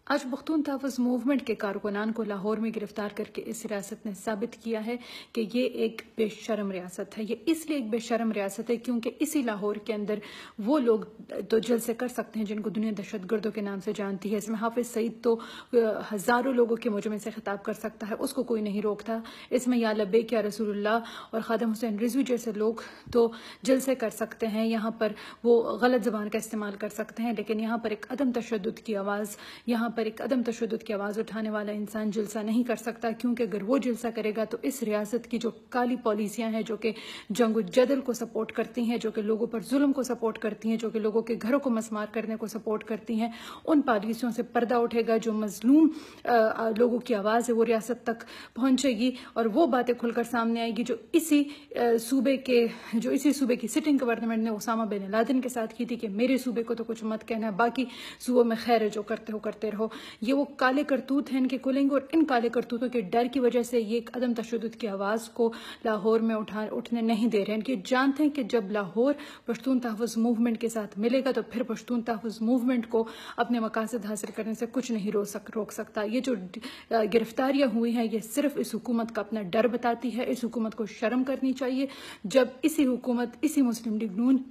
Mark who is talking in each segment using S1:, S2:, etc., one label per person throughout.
S1: آج پختون تحفظ موومنٹ کے کارکنان کو لاہور میں گرفتار کر کے اس ریاست نے ثابت کیا ہے کہ یہ ایک بے شرم ریاست ہے۔ یہ اس لیے ایک بے شرم ریاست ہے کیونکہ اسی لاہور کے اندر وہ لوگ تو جلسے کر سکتے ہیں جن کو دنیا دہشت گردوں کے نام سے جانتی ہے۔ اس میں حافظ سعید تو ہزاروں لوگوں کے مجمع سے خطاب کر سکتا ہے، اس کو کوئی نہیں روکتا۔ اس میں یا لبیک یا رسول اللہ اور خادم حسین رضوی جیسے لوگ تو جلسے کر سکتے ہیں، یہاں پر وہ غلط زبان کا استعمال کر سکتے ہیں، لیکن یہاں پر ایک عدم تشدد کی آواز پر ایک عدم تشدد کی آواز اٹھانے والا انسان جلسہ نہیں کر سکتا، کیونکہ اگر وہ جلسہ کرے گا تو اس ریاست کی جو کالی پالیسیاں ہیں جو کہ جنگ و جدل کو سپورٹ کرتی ہیں، جو کہ لوگوں پر ظلم کو سپورٹ کرتی ہیں، جو کہ لوگوں کے گھروں کو مسمار کرنے کو سپورٹ کرتی ہیں، ان پالیسیوں سے پردہ اٹھے گا۔ جو مظلوم لوگوں کی آواز ہے وہ ریاست تک پہنچے گی اور وہ باتیں کھل کر سامنے آئے گی جو اسی صوبے کی سٹنگ گورنمنٹ نے اسامہ بن لادن کے ساتھ کی تھی کہ میرے صوبے کو تو کچھ مت کہنا ہے، باقی صوبوں میں خیر ہے، جو کرتے ہو کرتے رہو۔ یہ وہ کالے کرتوت ہیں ان کے کھلیں گے، اور ان کالے کرتوتوں کے ڈر کی وجہ سے یہ ایک عدم تشدد کی آواز کو لاہور میں اٹھنے نہیں دے رہے ہیں۔ کہ جانتے ہیں کہ جب لاہور پشتون تحفظ موومنٹ کے ساتھ ملے گا تو پھر پشتون تحفظ موومنٹ کو اپنے مقاصد حاصل کرنے سے کچھ نہیں روک سکتا۔ یہ جو گرفتاریاں ہوئی ہیں یہ صرف اس حکومت کا اپنا ڈر بتاتی ہے۔ اس حکومت کو شرم کرنی چاہیے۔ جب اسی مسلم لیگ نون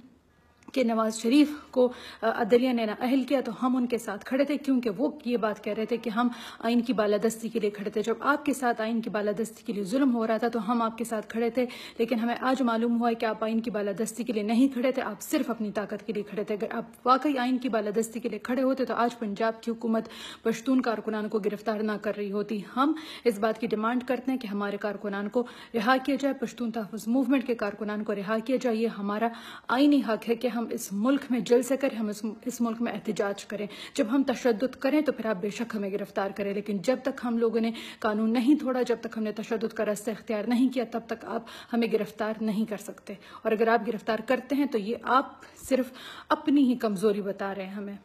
S1: کہ نواز شریف کو عدلیہ نے نااہل کیا تو ہم ان کے ساتھ کھڑے تھے، کیونکہ وہ یہ بات کہہ رہے تھے کہ ہم آئین کی بالادستی کے لیے کھڑے تھے۔ جب آپ کے ساتھ آئین کی بالادستی کے لیے ظلم ہو رہا تھا تو ہم آپ کے ساتھ کھڑے تھے، لیکن ہمیں آج معلوم ہوا ہے کہ آپ آئین کی بالادستی کے لیے نہیں کھڑے تھے، آپ صرف اپنی طاقت کے لیے کھڑے تھے۔ اگر آپ واقعی آئین کی بالادستی کے لیے کھڑے ہوتے تو آج پنجاب کی حکومت پشتون کارکنان کو گرفتار نہ کر رہی ہوتی۔ ہم اس بات کی ڈیمانڈ کرتے ہیں کہ ہمارے کارکنان کو رہا کیا جائے، پشتون تحفظ موومنٹ کے کارکنان کو رہا کیا جائے۔ یہ ہمارا آئینی حق ہے کہ ہم اس ملک میں جلسے کریں، ہم اس ملک میں احتجاج کریں۔ جب ہم تشدد کریں تو پھر آپ بے شک ہمیں گرفتار کریں، لیکن جب تک ہم لوگوں نے قانون نہیں توڑا، جب تک ہم نے تشدد کا راستہ اختیار نہیں کیا، تب تک آپ ہمیں گرفتار نہیں کر سکتے۔ اور اگر آپ گرفتار کرتے ہیں تو یہ آپ صرف اپنی ہی کمزوری بتا رہے ہیں ہمیں۔